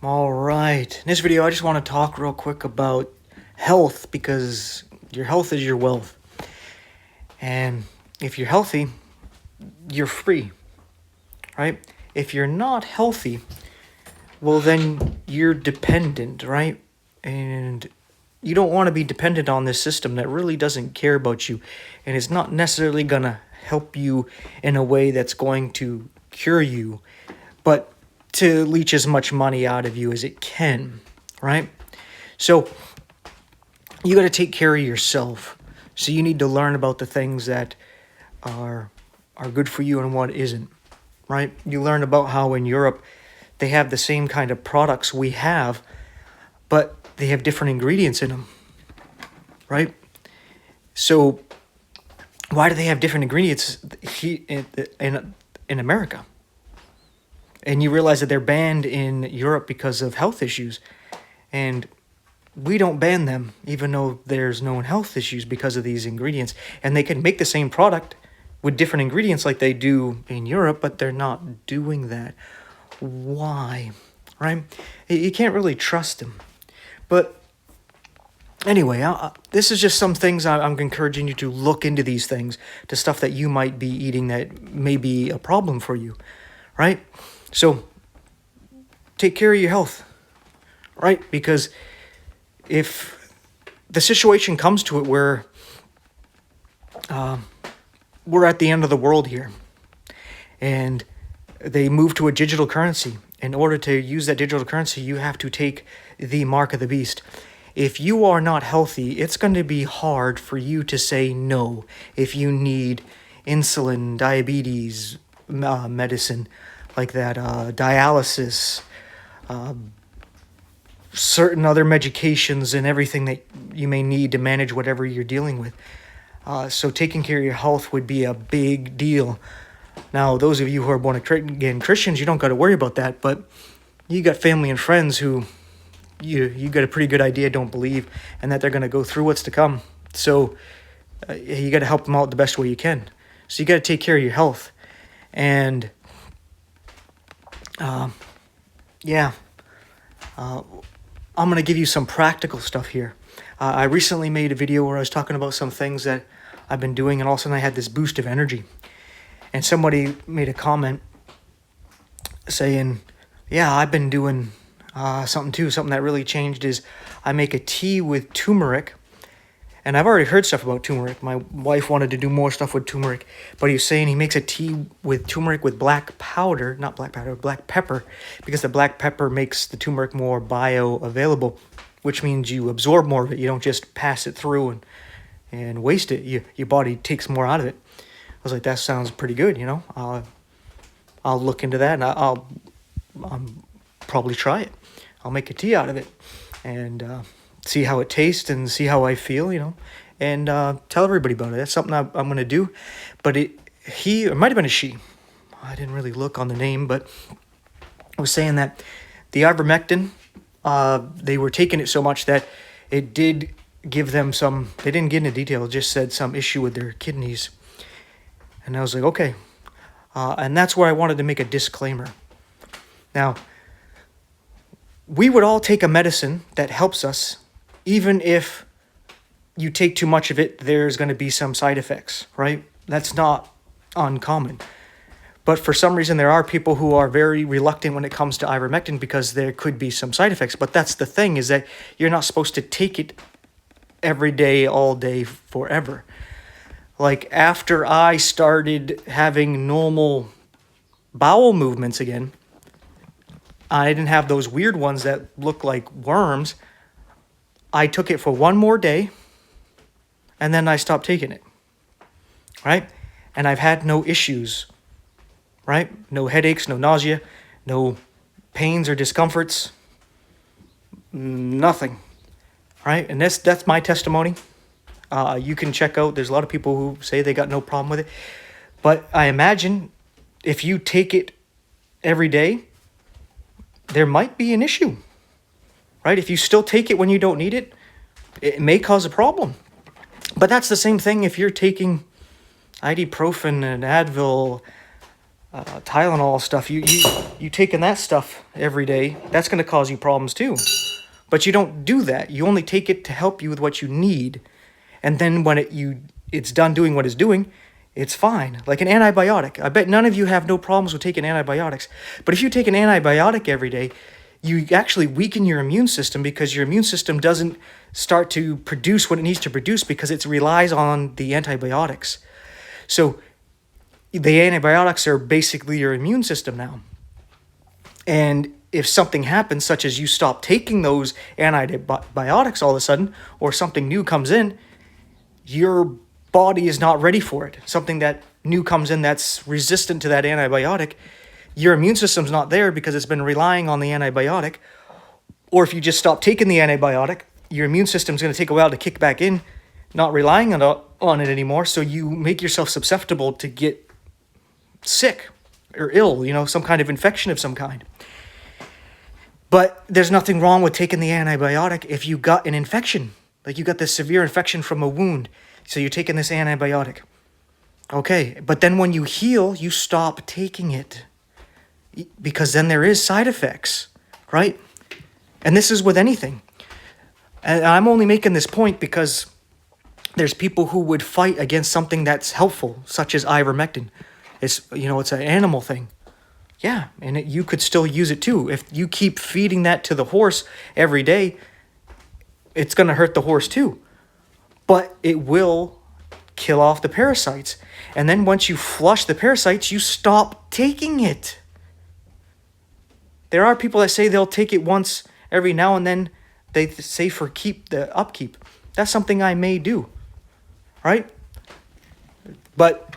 All right. In this video, I just want to talk real quick about health because your health is your wealth. And if you're healthy, you're free, right? If you're not healthy, well, then you're dependent, right? And you don't want to be dependent on this system that really doesn't care about you and is not necessarily going to help you in a way that's going to cure you, but to leech as much money out of you as it can, right? So you got to take care of yourself. So you need to learn about the things that are good for you and what isn't, right? You learn about how in Europe they have the same kind of products we have, but they have different ingredients in them, right? So why do they have different ingredients in America? And you realize that they're banned in Europe because of health issues. And we don't ban them, even though there's known health issues because of these ingredients. And they can make the same product with different ingredients like they do in Europe, but they're not doing that. Why? Right? You can't really trust them. But anyway, this is just some things I'm encouraging you to look into these things, to stuff that you might be eating that may be a problem for you, right? So take care of your health, right? Because if the situation comes to it where we're at the end of the world here and they move to a digital currency, in order to use that digital currency, you have to take the mark of the beast. If you are not healthy, it's going to be hard for you to say no if you need insulin, diabetes, medicine, like that, dialysis, certain other medications and everything that you may need to manage whatever you're dealing with. So taking care of your health would be a big deal. Now, those of you who are born again Christians, you don't got to worry about that, but you got family and friends who you got a pretty good idea don't believe, and that they're going to go through what's to come. So you got to help them out the best way you can. So you got to take care of your health. And I'm going to give you some practical stuff here. I recently made a video where I was talking about some things that I've been doing, and all of a sudden I had this boost of energy. And somebody made a comment saying, yeah, I've been doing something too. Something that really changed is I make a tea with turmeric. And I've already heard stuff about turmeric. My wife wanted to do more stuff with turmeric. But he was saying he makes a tea with turmeric with black powder, not black powder, black pepper, because the black pepper makes the turmeric more bioavailable, which means you absorb more of it. You don't just pass it through and waste it. Your body takes more out of it. I was like, that sounds pretty good, you know. I'll look into that, and I'll probably try it. I'll make a tea out of it and see how it tastes and see how I feel, you know, and tell everybody about it. That's something I'm going to do. But it might have been a she. I didn't really look on the name, but I was saying that the ivermectin, they were taking it so much that it did give them some, they didn't get into detail, it just said some issue with their kidneys. And I was like, okay. And that's where I wanted to make a disclaimer. Now, we would all take a medicine that helps us, even if you take too much of it, there's going to be some side effects, right? That's not uncommon. But for some reason, there are people who are very reluctant when it comes to ivermectin because there could be some side effects. But that's the thing, is that you're not supposed to take it every day, all day, forever. Like after I started having normal bowel movements again, I didn't have those weird ones that look like worms. I took it for one more day, and then I stopped taking it, right? And I've had no issues, right? No headaches, no nausea, no pains or discomforts, nothing, right? And that's my testimony. You can check out, there's a lot of people who say they got no problem with it. But I imagine if you take it every day, there might be an issue, right? If you still take it when you don't need it, it may cause a problem. But that's the same thing if you're taking ibuprofen and Advil, Tylenol stuff, you taking that stuff every day, that's going to cause you problems too. But you don't do that. You only take it to help you with what you need. And then when it's done doing what it's doing, it's fine. Like an antibiotic. I bet none of you have no problems with taking antibiotics. But if you take an antibiotic every day, you actually weaken your immune system because your immune system doesn't start to produce what it needs to produce because it relies on the antibiotics. So the antibiotics are basically your immune system now. And if something happens, such as you stop taking those antibiotics all of a sudden, or something new comes in, your body is not ready for it. Something that new comes in that's resistant to that antibiotic, your immune system's not there because it's been relying on the antibiotic. Or if you just stop taking the antibiotic, your immune system's going to take a while to kick back in, not relying on it anymore. So you make yourself susceptible to get sick or ill, some kind of infection of some kind. But there's nothing wrong with taking the antibiotic if you got an infection. Like you got this severe infection from a wound. So you're taking this antibiotic. Okay, but then when you heal, you stop taking it. Because then there is side effects, right? And this is with anything. And I'm only making this point because there's people who would fight against something that's helpful, such as ivermectin. It's an animal thing. Yeah, and you could still use it too. If you keep feeding that to the horse every day, it's going to hurt the horse too. But it will kill off the parasites. And then once you flush the parasites, you stop taking it. There are people that say they'll take it once every now and then. They say for the upkeep. That's something I may do, right? But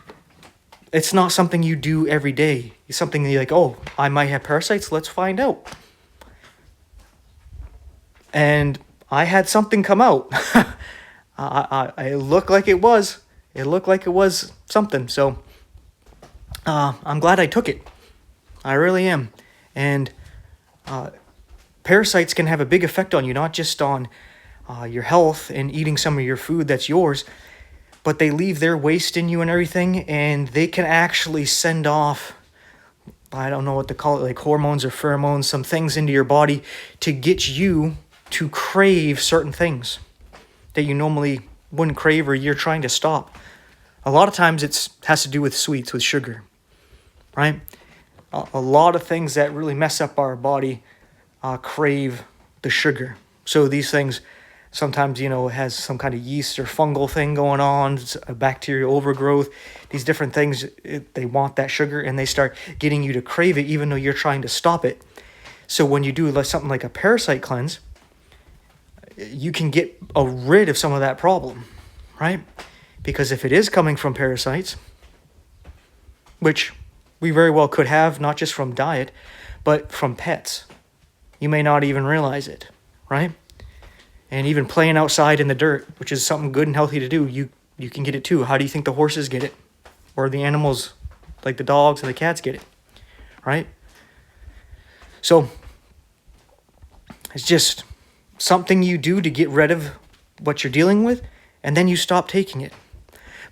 it's not something you do every day. It's something that you're like, oh, I might have parasites. Let's find out. And I had something come out. It looked like it was. It looked like it was something. So I'm glad I took it. I really am. And parasites can have a big effect on you, not just on your health and eating some of your food that's yours, but they leave their waste in you and everything, and they can actually send off, I don't know what to call it, like hormones or pheromones, some things into your body to get you to crave certain things that you normally wouldn't crave or you're trying to stop. A lot of times it has to do with sweets, with sugar, right? A lot of things that really mess up our body crave the sugar. So these things sometimes, has some kind of yeast or fungal thing going on, a bacterial overgrowth, these different things, they want that sugar and they start getting you to crave it even though you're trying to stop it. So when you do something like a parasite cleanse, you can get rid of some of that problem, right? Because if it is coming from parasites, which we very well could have, not just from diet, but from pets, you may not even realize it, right? And even playing outside in the dirt, which is something good and healthy to do, you can get it too. How do you think the horses get it? Or the animals, like the dogs and the cats, get it, right? So it's just something you do to get rid of what you're dealing with, and then you stop taking it.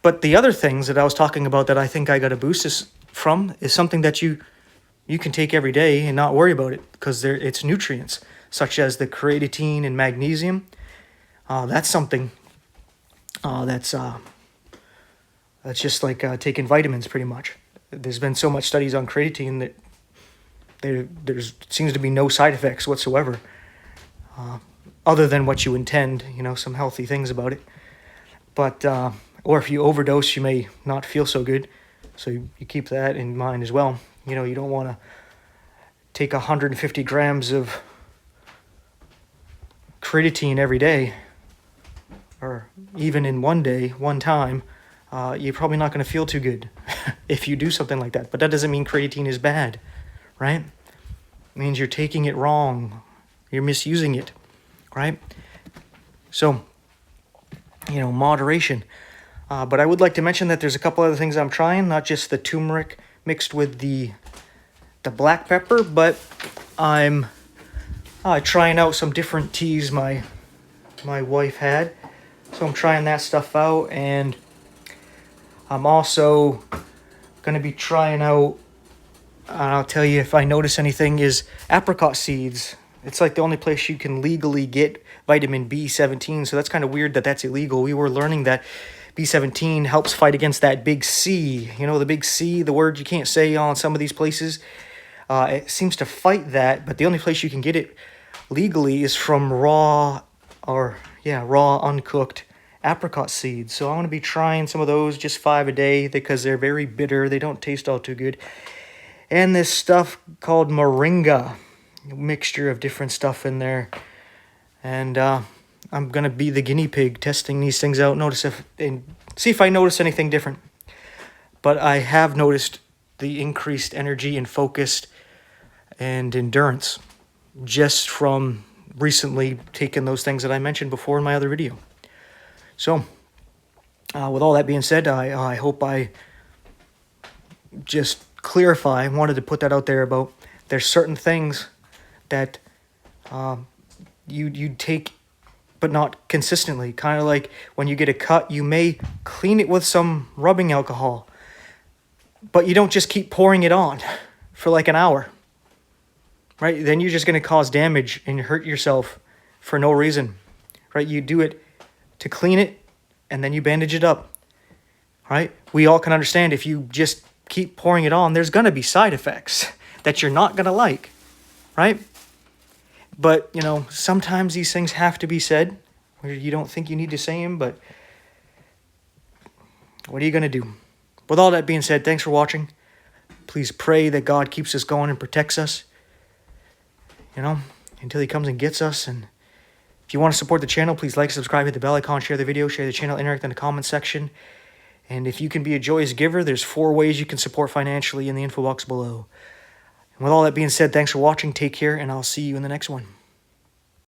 But the other things that I was talking about that I think I got a boost from is something that you can take every day and not worry about it because it's nutrients, such as the creatine and magnesium. That's something that's just like taking vitamins pretty much. There's been so much studies on creatine that there seems to be no side effects whatsoever, other than what you intend, some healthy things about it. But, or if you overdose, you may not feel so good. So you keep that in mind as well. You don't want to take 150 grams of creatine every day, or even in one time. You're probably not going to feel too good if you do something like that. But that doesn't mean creatine is bad, right? It means you're taking it wrong. You're misusing it, right? So, moderation. But I would like to mention that there's a couple other things I'm trying, not just the turmeric mixed with the black pepper, but I'm trying out some different teas my wife had. So I'm trying that stuff out, and I'm also going to be trying out I'll tell you if I notice anything is apricot seeds. It's like the only place you can legally get vitamin B17, so that's kind of weird that that's illegal. We were learning that B17 helps fight against that big C. You know, the big C, the word you can't say on some of these places. It seems to fight that, but the only place you can get it legally is from raw uncooked apricot seeds. So I'm going to be trying some of those, just 5 a day, because they're very bitter. They don't taste all too good. And this stuff called moringa, a mixture of different stuff in there. And I'm going to be the guinea pig testing these things out, see if I notice anything different. But I have noticed the increased energy and focus and endurance just from recently taking those things that I mentioned before in my other video. So, with all that being said, I hope I just clarify. I wanted to put that out there about there's certain things that you take, but not consistently. Kind of like when you get a cut, you may clean it with some rubbing alcohol, but you don't just keep pouring it on for like an hour, right? Then you're just going to cause damage and hurt yourself for no reason, right? You do it to clean it, and then you bandage it up, right? We all can understand if you just keep pouring it on, there's going to be side effects that you're not going to like, right? But, you know, sometimes these things have to be said. You don't think you need to say them, but what are you going to do? With all that being said, thanks for watching. Please pray that God keeps us going and protects us, you know, until he comes and gets us. And if you want to support the channel, please like, subscribe, hit the bell icon, share the video, share the channel, interact in the comment section. And if you can be a joyous giver, there's 4 ways you can support financially in the info box below. And with all that being said, thanks for watching, take care, and I'll see you in the next one.